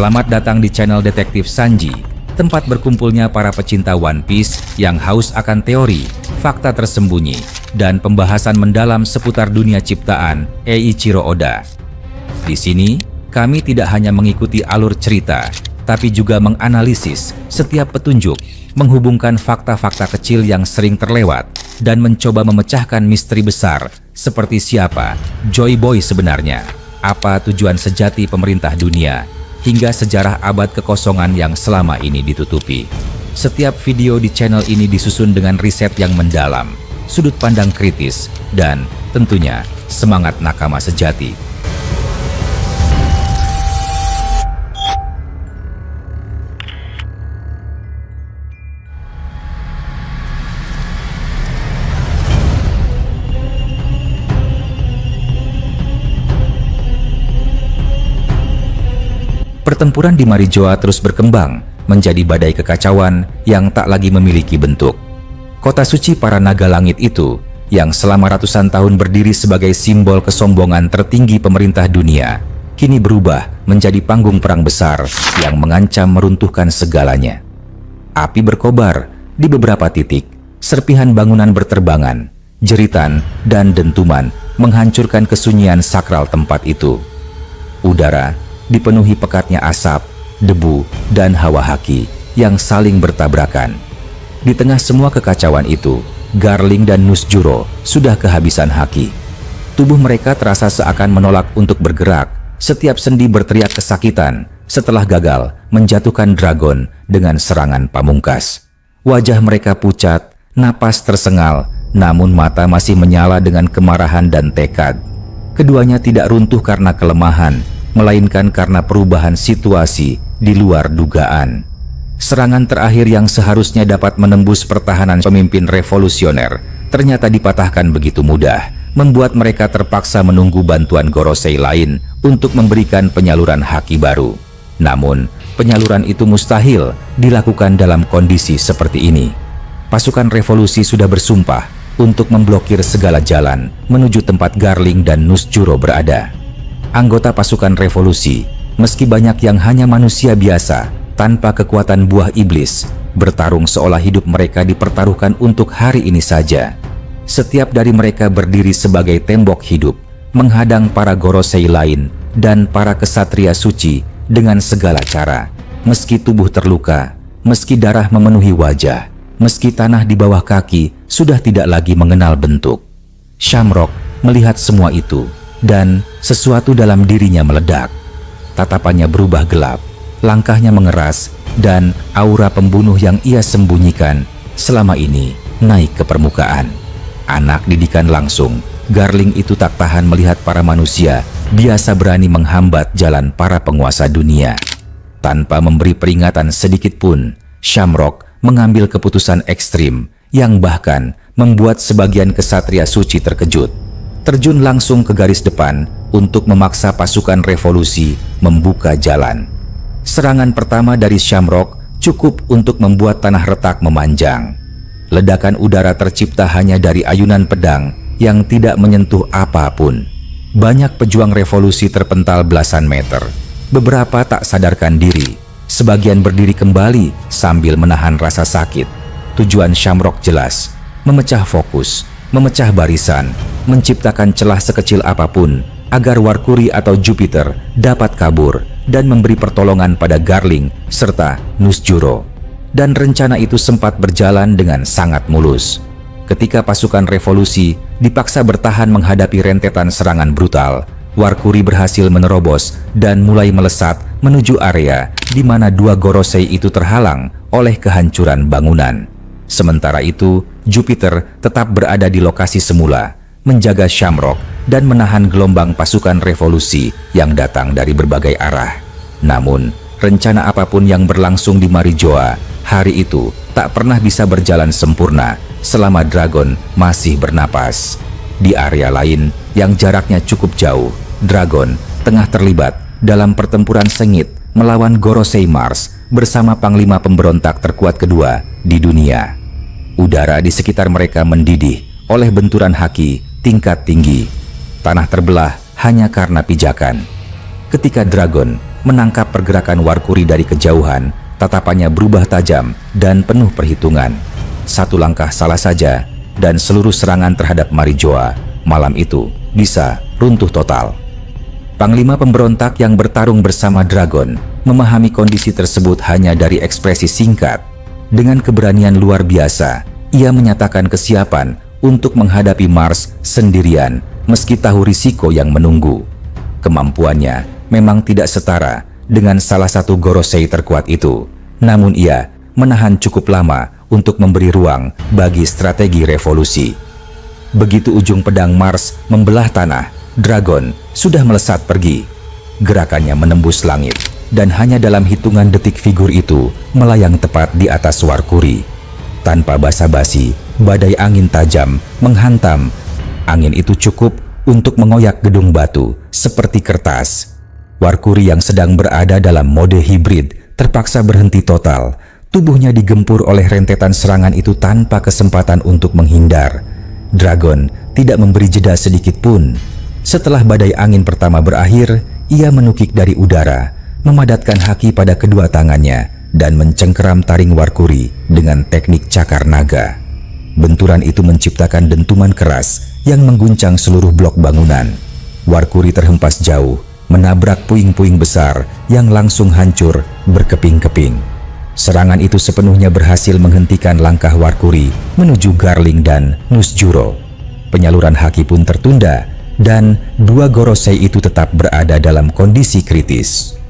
Selamat datang di channel Detektif Sanji, tempat berkumpulnya para pecinta One Piece yang haus akan teori, fakta tersembunyi, dan pembahasan mendalam seputar dunia ciptaan Eiichiro Oda. Di sini, kami tidak hanya mengikuti alur cerita, tapi juga menganalisis setiap petunjuk, menghubungkan fakta-fakta kecil yang sering terlewat, dan mencoba memecahkan misteri besar seperti siapa Joy Boy sebenarnya, apa tujuan sejati pemerintah dunia, hingga sejarah abad kekosongan yang selama ini ditutupi. Setiap video di channel ini disusun dengan riset yang mendalam, sudut pandang kritis, dan tentunya semangat nakama sejati. Pertempuran di Marijoa terus berkembang menjadi badai kekacauan yang tak lagi memiliki bentuk. Kota suci para naga langit itu, yang selama ratusan tahun berdiri sebagai simbol kesombongan tertinggi pemerintah dunia, kini berubah menjadi panggung perang besar yang mengancam meruntuhkan segalanya. Api berkobar di beberapa titik, serpihan bangunan berterbangan, jeritan dan dentuman menghancurkan kesunyian sakral tempat itu. Udara dipenuhi pekatnya asap, debu, dan hawa haki yang saling bertabrakan. Di tengah semua kekacauan itu, Garling dan Nusjuro sudah kehabisan haki. Tubuh mereka terasa seakan menolak untuk bergerak. Setiap sendi berteriak kesakitan setelah gagal menjatuhkan dragon dengan serangan pamungkas. Wajah mereka pucat, napas tersengal, namun mata masih menyala dengan kemarahan dan tekad. Keduanya tidak runtuh karena kelemahan, melainkan karena perubahan situasi di luar dugaan. Serangan terakhir yang seharusnya dapat menembus pertahanan pemimpin revolusioner ternyata dipatahkan begitu mudah, membuat mereka terpaksa menunggu bantuan Gorosei lain untuk memberikan penyaluran haki baru. Namun, penyaluran itu mustahil dilakukan dalam kondisi seperti ini. Pasukan revolusi sudah bersumpah untuk memblokir segala jalan menuju tempat Garling dan Nusjuro berada. Anggota pasukan revolusi, meski banyak yang hanya manusia biasa, tanpa kekuatan buah iblis, bertarung seolah hidup mereka dipertaruhkan untuk hari ini saja. Setiap dari mereka berdiri sebagai tembok hidup, menghadang para Gorosei lain dan para kesatria suci dengan segala cara. Meski tubuh terluka, meski darah memenuhi wajah, meski tanah di bawah kaki sudah tidak lagi mengenal bentuk. Shamrock melihat semua itu, dan sesuatu dalam dirinya meledak. Tatapannya berubah gelap, langkahnya mengeras, dan aura pembunuh yang ia sembunyikan selama ini naik ke permukaan. Anak didikan langsung, Garling itu tak tahan melihat para manusia biasa berani menghambat jalan para penguasa dunia. Tanpa memberi peringatan sedikit pun, Shamrock mengambil keputusan ekstrim yang bahkan membuat sebagian kesatria suci terkejut. Terjun langsung ke garis depan untuk memaksa pasukan revolusi membuka jalan. Serangan pertama dari Shamrock cukup untuk membuat tanah retak memanjang. Ledakan udara tercipta hanya dari ayunan pedang yang tidak menyentuh apapun. Banyak pejuang revolusi terpental belasan meter. Beberapa tak sadarkan diri. Sebagian berdiri kembali sambil menahan rasa sakit. Tujuan Shamrock jelas, memecah fokus, memecah barisan, menciptakan celah sekecil apapun agar Warkuri atau Jupiter dapat kabur dan memberi pertolongan pada Garling serta Nusjuro. Dan rencana itu sempat berjalan dengan sangat mulus. Ketika pasukan revolusi dipaksa bertahan menghadapi rentetan serangan brutal, Warkuri berhasil menerobos dan mulai melesat menuju area di mana dua Gorosei itu terhalang oleh kehancuran bangunan. Sementara itu, Jupiter tetap berada di lokasi semula, menjaga Shamrock dan menahan gelombang pasukan revolusi yang datang dari berbagai arah. Namun, rencana apapun yang berlangsung di Marijoa hari itu tak pernah bisa berjalan sempurna selama Dragon masih bernapas. Di area lain yang jaraknya cukup jauh, Dragon tengah terlibat dalam pertempuran sengit melawan Gorosei Mars bersama panglima pemberontak terkuat kedua di dunia. Udara di sekitar mereka mendidih oleh benturan haki tingkat tinggi. Tanah terbelah hanya karena pijakan. Ketika Dragon menangkap pergerakan Warkuri dari kejauhan, tatapannya berubah tajam dan penuh perhitungan. Satu langkah salah saja, dan seluruh serangan terhadap Marijoa malam itu bisa runtuh total. Panglima pemberontak yang bertarung bersama Dragon memahami kondisi tersebut hanya dari ekspresi singkat. Dengan keberanian luar biasa, ia menyatakan kesiapan untuk menghadapi Mars sendirian meski tahu risiko yang menunggu. Kemampuannya memang tidak setara dengan salah satu Gorosei terkuat itu, namun ia menahan cukup lama untuk memberi ruang bagi strategi revolusi. Begitu ujung pedang Mars membelah tanah, Dragon sudah melesat pergi. Gerakannya menembus langit, dan hanya dalam hitungan detik figur itu melayang tepat di atas Warkuri. Tanpa basa-basi, badai angin tajam menghantam. Angin itu cukup untuk mengoyak gedung batu seperti kertas. Warkuri yang sedang berada dalam mode hibrid terpaksa berhenti total. Tubuhnya digempur oleh rentetan serangan itu tanpa kesempatan untuk menghindar. Dragon tidak memberi jeda sedikit pun. Setelah badai angin pertama berakhir, ia menukik dari udara, memadatkan haki pada kedua tangannya, dan mencengkeram taring Warkuri dengan teknik cakar naga. Benturan itu menciptakan dentuman keras yang mengguncang seluruh blok bangunan. Warkuri terhempas jauh, menabrak puing-puing besar yang langsung hancur berkeping-keping. Serangan itu sepenuhnya berhasil menghentikan langkah Warkuri menuju Garling dan Nusjuro. Penyaluran haki pun tertunda, dan dua Gorosei itu tetap berada dalam kondisi kritis.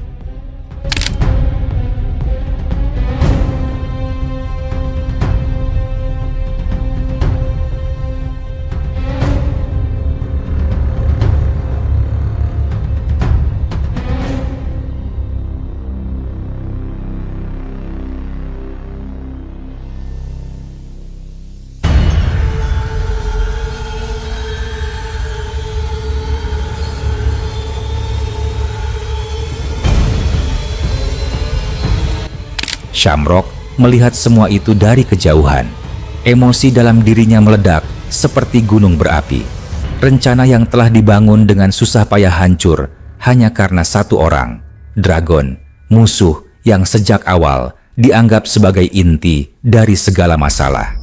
Shamrock melihat semua itu dari kejauhan. Emosi dalam dirinya meledak seperti gunung berapi. Rencana yang telah dibangun dengan susah payah hancur hanya karena satu orang, Dragon, musuh yang sejak awal dianggap sebagai inti dari segala masalah.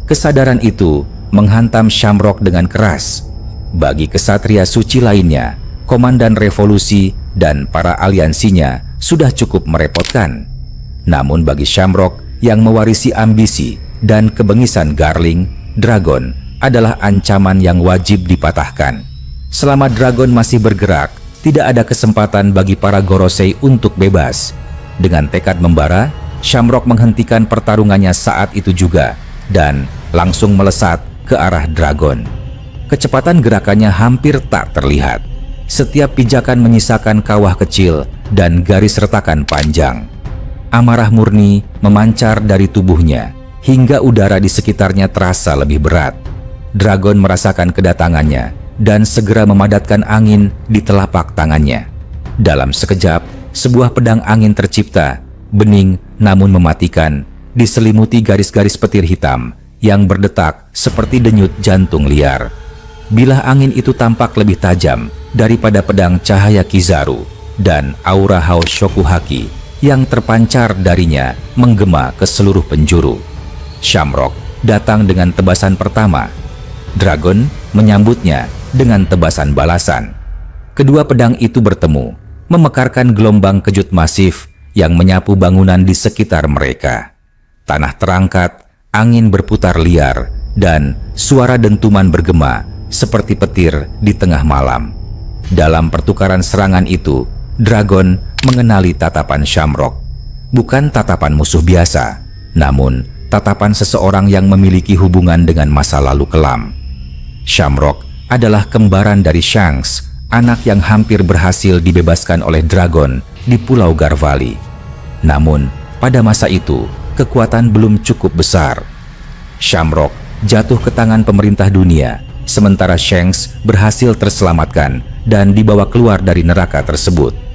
Kesadaran itu menghantam Shamrock dengan keras. Bagi kesatria suci lainnya, komandan revolusi dan para aliansinya sudah cukup merepotkan. Namun bagi Shamrock yang mewarisi ambisi dan kebengisan Garling, Dragon adalah ancaman yang wajib dipatahkan. Selama Dragon masih bergerak, tidak ada kesempatan bagi para Gorosei untuk bebas. Dengan tekad membara, Shamrock menghentikan pertarungannya saat itu juga dan langsung melesat ke arah Dragon. Kecepatan gerakannya hampir tak terlihat. Setiap pijakan menyisakan kawah kecil dan garis retakan panjang. Amarah murni memancar dari tubuhnya hingga udara di sekitarnya terasa lebih berat. Dragon merasakan kedatangannya dan segera memadatkan angin di telapak tangannya. Dalam sekejap, sebuah pedang angin tercipta, bening namun mematikan, diselimuti garis-garis petir hitam yang berdetak seperti denyut jantung liar. Bilah angin itu tampak lebih tajam daripada pedang cahaya Kizaru, dan aura haus Shokuhaki yang terpancar darinya menggema ke seluruh penjuru. Shamrock datang dengan tebasan pertama. Dragon menyambutnya dengan tebasan balasan. Kedua pedang itu bertemu, memekarkan gelombang kejut masif yang menyapu bangunan di sekitar mereka. Tanah terangkat, angin berputar liar, dan suara dentuman bergema seperti petir di tengah malam. Dalam pertukaran serangan itu, Dragon mengenali tatapan Shamrock. Bukan tatapan musuh biasa, namun tatapan seseorang yang memiliki hubungan dengan masa lalu kelam. Shamrock adalah kembaran dari Shanks, anak yang hampir berhasil dibebaskan oleh Dragon di Pulau Garvali. Namun, pada masa itu, kekuatan belum cukup besar. Shamrock jatuh ke tangan pemerintah dunia, sementara Shanks berhasil terselamatkan dan dibawa keluar dari neraka tersebut.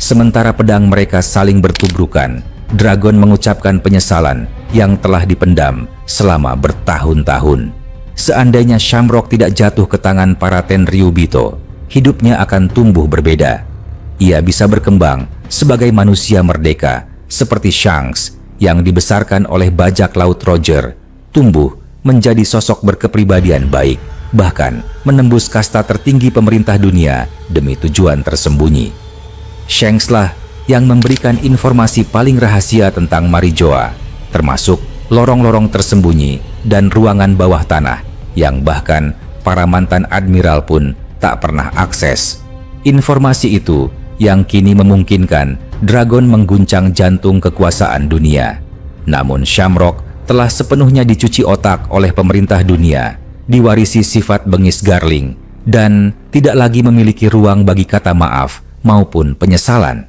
Sementara pedang mereka saling bertubrukan, Dragon mengucapkan penyesalan yang telah dipendam selama bertahun-tahun. Seandainya Shamrock tidak jatuh ke tangan para Tenryubito, hidupnya akan tumbuh berbeda. Ia bisa berkembang sebagai manusia merdeka, seperti Shanks yang dibesarkan oleh bajak laut Roger, tumbuh menjadi sosok berkepribadian baik, bahkan menembus kasta tertinggi pemerintah dunia demi tujuan tersembunyi. Shanks lah yang memberikan informasi paling rahasia tentang Marijoa, termasuk lorong-lorong tersembunyi dan ruangan bawah tanah yang bahkan para mantan admiral pun tak pernah akses. Informasi itu yang kini memungkinkan Dragon mengguncang jantung kekuasaan dunia. Namun Shamrock telah sepenuhnya dicuci otak oleh pemerintah dunia, diwarisi sifat bengis Garling, dan tidak lagi memiliki ruang bagi kata maaf maupun penyesalan.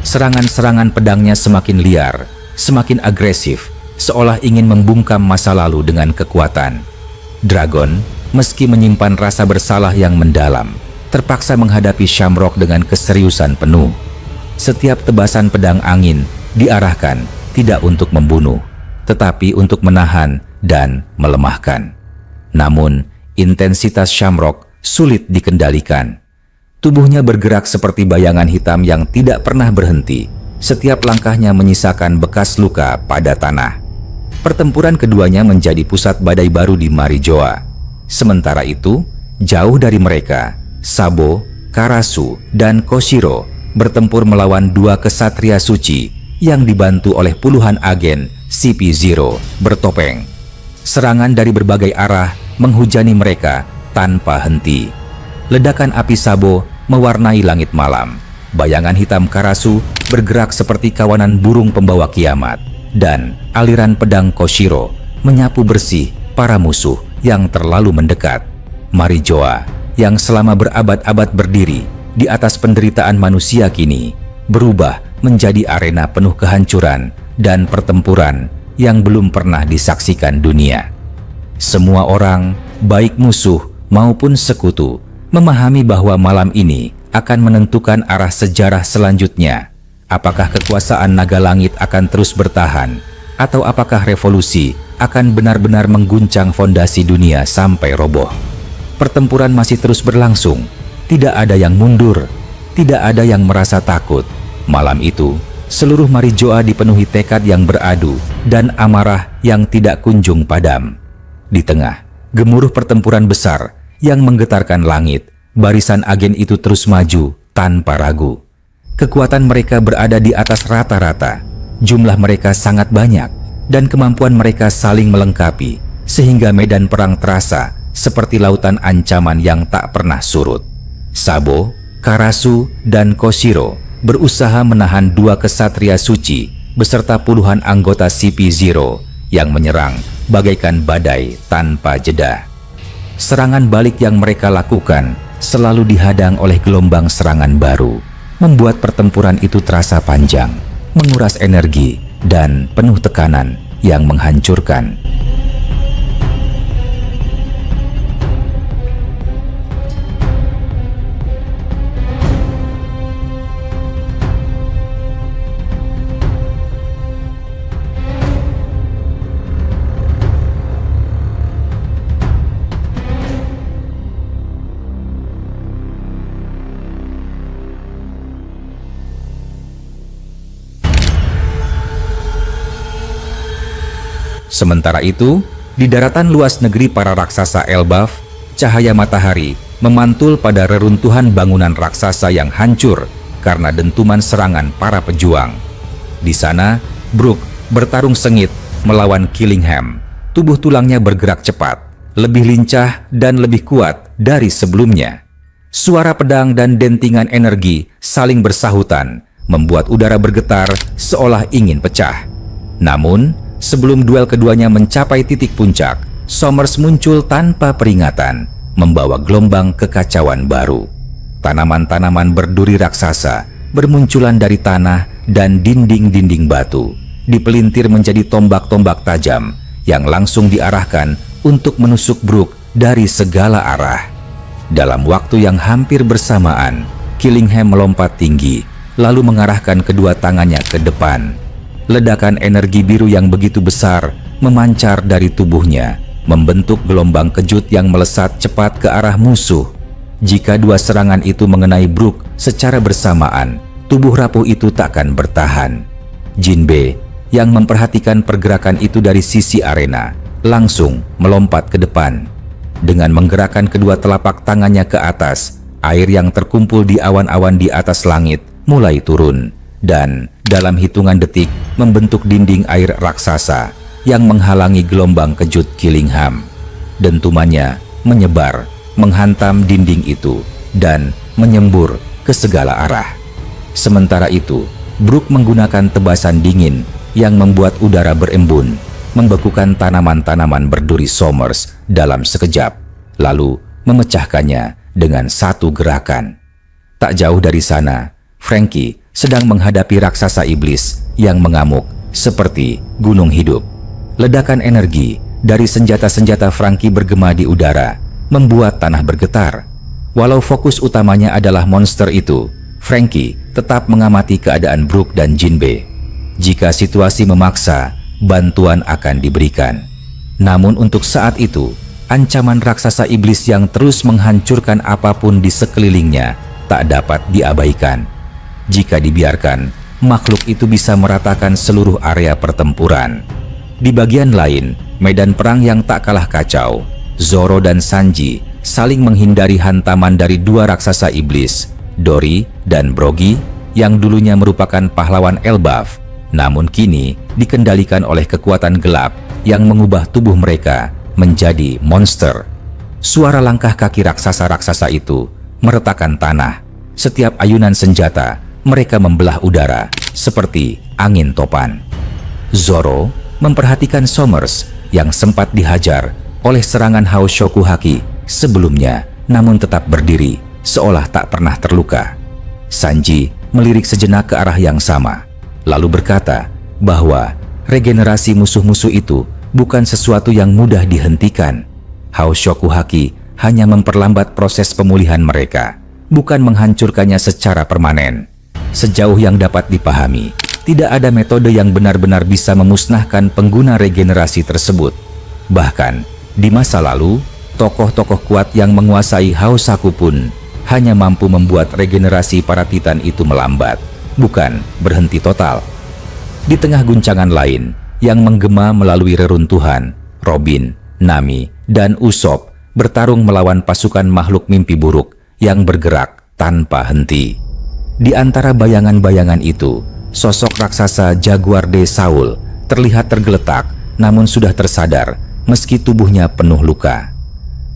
Serangan-serangan pedangnya semakin liar, semakin agresif, seolah ingin membungkam masa lalu dengan kekuatan. Dragon, meski menyimpan rasa bersalah yang mendalam, terpaksa menghadapi Shamrock dengan keseriusan penuh. Setiap tebasan pedang angin diarahkan tidak untuk membunuh, tetapi untuk menahan dan melemahkan. Namun, intensitas Shamrock sulit dikendalikan. Tubuhnya bergerak seperti bayangan hitam yang tidak pernah berhenti. Setiap langkahnya menyisakan bekas luka pada tanah. Pertempuran keduanya menjadi pusat badai baru di Marijoa. Sementara itu, jauh dari mereka, Sabo, Karasu, dan Koshiro bertempur melawan dua kesatria suci yang dibantu oleh puluhan agen CP0 bertopeng. Serangan dari berbagai arah menghujani mereka tanpa henti. Ledakan api Sabo mewarnai langit malam. Bayangan hitam Karasu bergerak seperti kawanan burung pembawa kiamat, dan aliran pedang Koshiro menyapu bersih para musuh yang terlalu mendekat. Marijoa yang selama berabad-abad berdiri di atas penderitaan manusia kini berubah menjadi arena penuh kehancuran dan pertempuran yang belum pernah disaksikan dunia. Semua orang, baik musuh maupun sekutu, memahami bahwa malam ini akan menentukan arah sejarah selanjutnya. Apakah kekuasaan naga langit akan terus bertahan, atau apakah revolusi akan benar-benar mengguncang fondasi dunia sampai roboh? Pertempuran masih terus berlangsung. Tidak ada yang mundur, tidak ada yang merasa takut. Malam itu, seluruh Marijoa dipenuhi tekad yang beradu dan amarah yang tidak kunjung padam. Di tengah gemuruh pertempuran besar yang menggetarkan langit, barisan agen itu terus maju tanpa ragu. Kekuatan mereka berada di atas rata-rata, jumlah mereka sangat banyak, dan kemampuan mereka saling melengkapi, sehingga medan perang terasa seperti lautan ancaman yang tak pernah surut. Sabo, Karasu, dan Koshiro berusaha menahan dua kesatria suci beserta puluhan anggota CP0 yang menyerang bagaikan badai tanpa jeda. Serangan balik yang mereka lakukan selalu dihadang oleh gelombang serangan baru, membuat pertempuran itu terasa panjang, menguras energi, dan penuh tekanan yang menghancurkan. Sementara itu, di daratan luas negeri para raksasa Elbaf, cahaya matahari memantul pada reruntuhan bangunan raksasa yang hancur karena dentuman serangan para pejuang. Di sana, Brook bertarung sengit melawan Killingham. Tubuh tulangnya bergerak cepat, lebih lincah dan lebih kuat dari sebelumnya. Suara pedang dan dentingan energi saling bersahutan, membuat udara bergetar seolah ingin pecah. Namun, sebelum duel keduanya mencapai titik puncak, Somers muncul tanpa peringatan, membawa gelombang kekacauan baru. Tanaman-tanaman berduri raksasa bermunculan dari tanah dan dinding-dinding batu, dipelintir menjadi tombak-tombak tajam yang langsung diarahkan untuk menusuk Brook dari segala arah. Dalam waktu yang hampir bersamaan, Killingham melompat tinggi, lalu mengarahkan kedua tangannya ke depan. Ledakan energi biru yang begitu besar memancar dari tubuhnya, membentuk gelombang kejut yang melesat cepat ke arah musuh. Jika dua serangan itu mengenai Brook secara bersamaan, tubuh rapuh itu takkan bertahan. Jinbe yang memperhatikan pergerakan itu dari sisi arena langsung melompat ke depan. Dengan menggerakkan kedua telapak tangannya ke atas, air yang terkumpul di awan-awan di atas langit mulai turun dan dalam hitungan detik membentuk dinding air raksasa yang menghalangi gelombang kejut Killingham. Dentumannya menyebar, menghantam dinding itu dan menyembur ke segala arah. Sementara itu, Brooke menggunakan tebasan dingin yang membuat udara berembun, membekukan tanaman-tanaman berduri Somers dalam sekejap, lalu memecahkannya dengan satu gerakan. Tak jauh dari sana, Frankie sedang menghadapi raksasa iblis yang mengamuk seperti gunung hidup. Ledakan energi dari senjata-senjata Frankie bergema di udara, membuat tanah bergetar. Walau fokus utamanya adalah monster itu, Frankie tetap mengamati keadaan Brooke dan Jinbe. Jika situasi memaksa, bantuan akan diberikan. Namun untuk saat itu, ancaman raksasa iblis yang terus menghancurkan apapun di sekelilingnya tak dapat diabaikan. Jika dibiarkan, makhluk itu bisa meratakan seluruh area pertempuran. Di bagian lain, medan perang yang tak kalah kacau, Zoro dan Sanji saling menghindari hantaman dari dua raksasa iblis, Dory dan Brogy, yang dulunya merupakan pahlawan Elbaf, namun kini dikendalikan oleh kekuatan gelap yang mengubah tubuh mereka menjadi monster. Suara langkah kaki raksasa-raksasa itu meretakkan tanah. Setiap ayunan senjata, mereka membelah udara seperti angin topan. Zoro memperhatikan Somers yang sempat dihajar oleh serangan Haoshoku Haki sebelumnya, namun tetap berdiri seolah tak pernah terluka. Sanji melirik sejenak ke arah yang sama, lalu berkata bahwa regenerasi musuh-musuh itu bukan sesuatu yang mudah dihentikan. Haoshoku Haki hanya memperlambat proses pemulihan mereka, bukan menghancurkannya secara permanen. Sejauh yang dapat dipahami, tidak ada metode yang benar-benar bisa memusnahkan pengguna regenerasi tersebut. Bahkan, di masa lalu, tokoh-tokoh kuat yang menguasai Haosaku pun hanya mampu membuat regenerasi para titan itu melambat, bukan berhenti total. Di tengah guncangan lain yang menggema melalui reruntuhan, Robin, Nami, dan Usopp bertarung melawan pasukan makhluk mimpi buruk yang bergerak tanpa henti. Di antara bayangan-bayangan itu, sosok raksasa Jaguar de Saul terlihat tergeletak namun sudah tersadar meski tubuhnya penuh luka.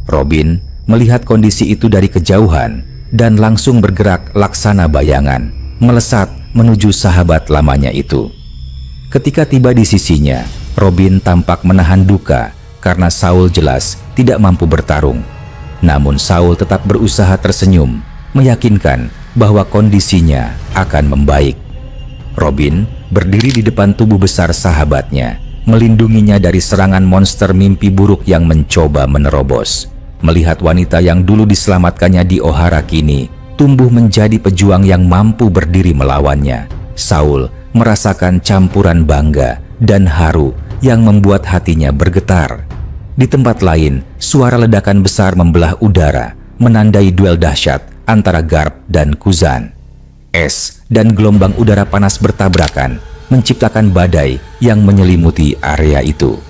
Robin melihat kondisi itu dari kejauhan dan langsung bergerak laksana bayangan, melesat menuju sahabat lamanya itu. Ketika tiba di sisinya, Robin tampak menahan duka karena Saul jelas tidak mampu bertarung. Namun Saul tetap berusaha tersenyum, meyakinkan bahwa kondisinya akan membaik. Robin berdiri di depan tubuh besar sahabatnya, melindunginya dari serangan monster mimpi buruk yang mencoba menerobos. Melihat wanita yang dulu diselamatkannya di Ohara kini tumbuh menjadi pejuang yang mampu berdiri melawannya, Saul merasakan campuran bangga dan haru yang membuat hatinya bergetar. Di tempat lain, suara ledakan besar membelah udara, menandai duel dahsyat antara Garp dan Kuzan. Es dan gelombang udara panas bertabrakan, menciptakan badai yang menyelimuti area itu.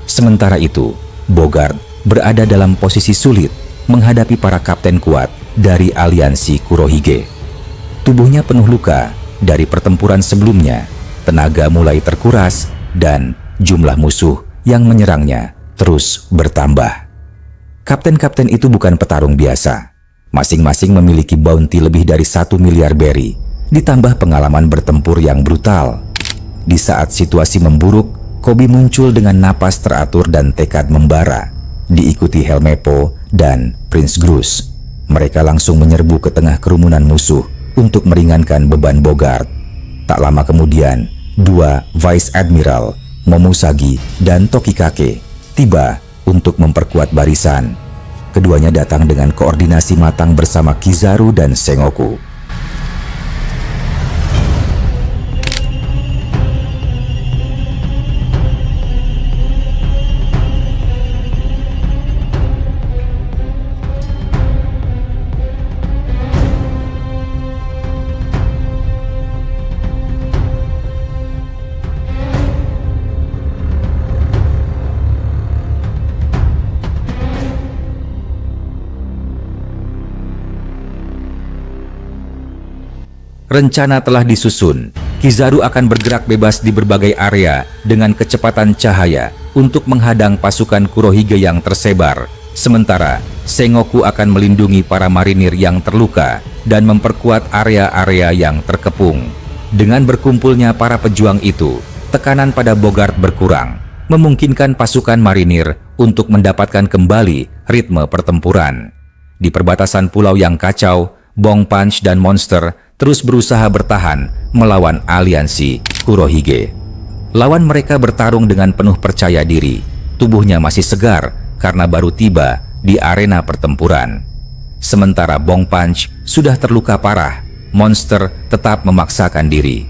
Sementara itu, Bogard berada dalam posisi sulit menghadapi para kapten kuat dari aliansi Kurohige. Tubuhnya penuh luka dari pertempuran sebelumnya, tenaga mulai terkuras, dan jumlah musuh yang menyerangnya terus bertambah. Kapten-kapten itu bukan petarung biasa. Masing-masing memiliki bounty lebih dari 1 miliar berry, ditambah pengalaman bertempur yang brutal. Di saat situasi memburuk, Koby muncul dengan napas teratur dan tekad membara, diikuti Helmeppo dan Prince Grus. Mereka langsung menyerbu ke tengah kerumunan musuh untuk meringankan beban Bogard. Tak lama kemudian, dua Vice Admiral, Momousagi dan Tokikake, tiba untuk memperkuat barisan. Keduanya datang dengan koordinasi matang bersama Kizaru dan Sengoku. Rencana telah disusun. Kizaru akan bergerak bebas di berbagai area dengan kecepatan cahaya untuk menghadang pasukan Kurohige yang tersebar. Sementara, Sengoku akan melindungi para marinir yang terluka dan memperkuat area-area yang terkepung. Dengan berkumpulnya para pejuang itu, tekanan pada Bogart berkurang, memungkinkan pasukan marinir untuk mendapatkan kembali ritme pertempuran. Di perbatasan pulau yang kacau, Bong Punch dan Monster terus berusaha bertahan melawan aliansi Kurohige. Lawan mereka bertarung dengan penuh percaya diri. Tubuhnya masih segar karena baru tiba di arena pertempuran. Sementara Bong Punch sudah terluka parah, Monster tetap memaksakan diri.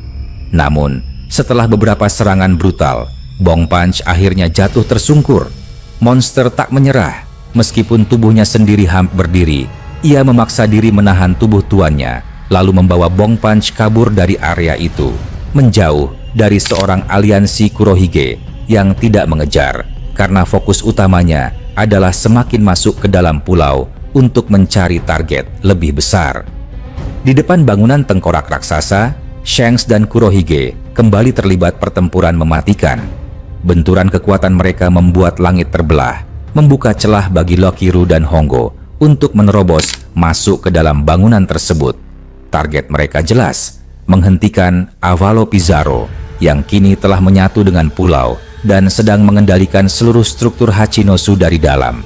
Namun, setelah beberapa serangan brutal, Bong Punch akhirnya jatuh tersungkur. Monster tak menyerah. Meskipun tubuhnya sendiri hampir berdiri, ia memaksa diri menahan tubuh tuannya, lalu membawa Bong Punch kabur dari area itu, menjauh dari seorang aliansi Kurohige yang tidak mengejar, karena fokus utamanya adalah semakin masuk ke dalam pulau untuk mencari target lebih besar. Di depan bangunan tengkorak raksasa, Shanks dan Kurohige kembali terlibat pertempuran mematikan. Benturan kekuatan mereka membuat langit terbelah, membuka celah bagi Lokiru dan Hongo untuk menerobos masuk ke dalam bangunan tersebut. Target mereka jelas, menghentikan Avalo Pizarro yang kini telah menyatu dengan pulau dan sedang mengendalikan seluruh struktur Hachinosu dari dalam.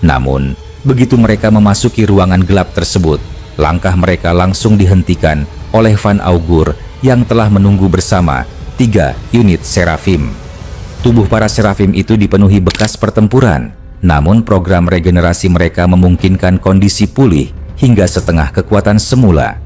Namun, begitu mereka memasuki ruangan gelap tersebut, langkah mereka langsung dihentikan oleh Van Augur yang telah menunggu bersama 3 unit Seraphim. Tubuh para Seraphim itu dipenuhi bekas pertempuran, namun program regenerasi mereka memungkinkan kondisi pulih hingga setengah kekuatan semula.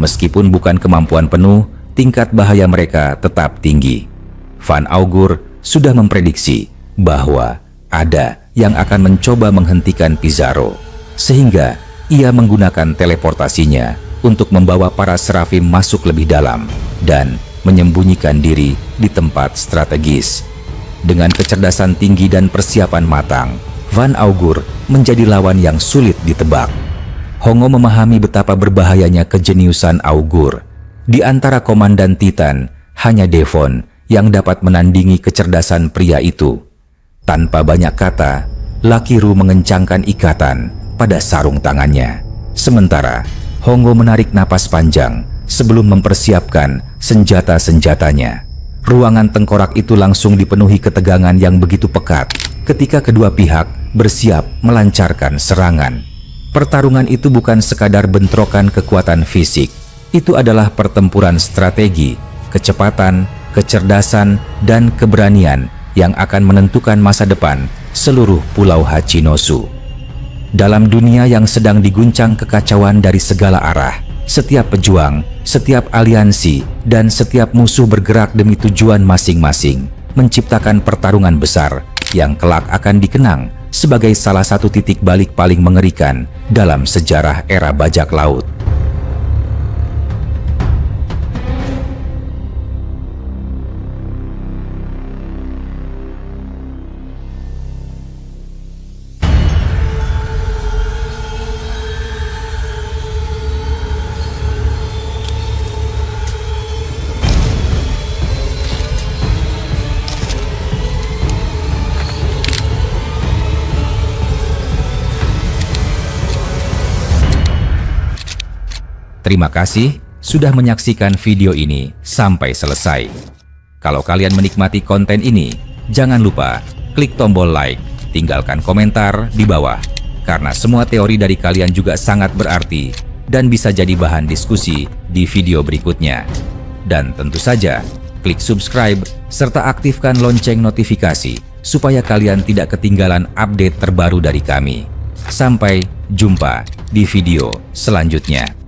Meskipun bukan kemampuan penuh, tingkat bahaya mereka tetap tinggi. Van Augur sudah memprediksi bahwa ada yang akan mencoba menghentikan Pizarro, sehingga ia menggunakan teleportasinya untuk membawa para Seraphim masuk lebih dalam dan menyembunyikan diri di tempat strategis. Dengan kecerdasan tinggi dan persiapan matang, Van Augur menjadi lawan yang sulit ditebak. Hongo memahami betapa berbahayanya kejeniusan Augur. Di antara komandan Titan, hanya Devon yang dapat menandingi kecerdasan pria itu. Tanpa banyak kata, Lakiru mengencangkan ikatan pada sarung tangannya. Sementara, Hongo menarik napas panjang sebelum mempersiapkan senjata-senjatanya. Ruangan tengkorak itu langsung dipenuhi ketegangan yang begitu pekat ketika kedua pihak bersiap melancarkan serangan. Pertarungan itu bukan sekadar bentrokan kekuatan fisik. Itu adalah pertempuran strategi, kecepatan, kecerdasan, dan keberanian yang akan menentukan masa depan seluruh pulau Hachinosu. Dalam dunia yang sedang diguncang kekacauan dari segala arah, setiap pejuang, setiap aliansi, dan setiap musuh bergerak demi tujuan masing-masing, menciptakan pertarungan besar yang kelak akan dikenang sebagai salah satu titik balik paling mengerikan dalam sejarah era bajak laut. Terima kasih sudah menyaksikan video ini sampai selesai. Kalau kalian menikmati konten ini, jangan lupa klik tombol like, tinggalkan komentar di bawah, karena semua teori dari kalian juga sangat berarti dan bisa jadi bahan diskusi di video berikutnya. Dan tentu saja, klik subscribe serta aktifkan lonceng notifikasi supaya kalian tidak ketinggalan update terbaru dari kami. Sampai jumpa di video selanjutnya.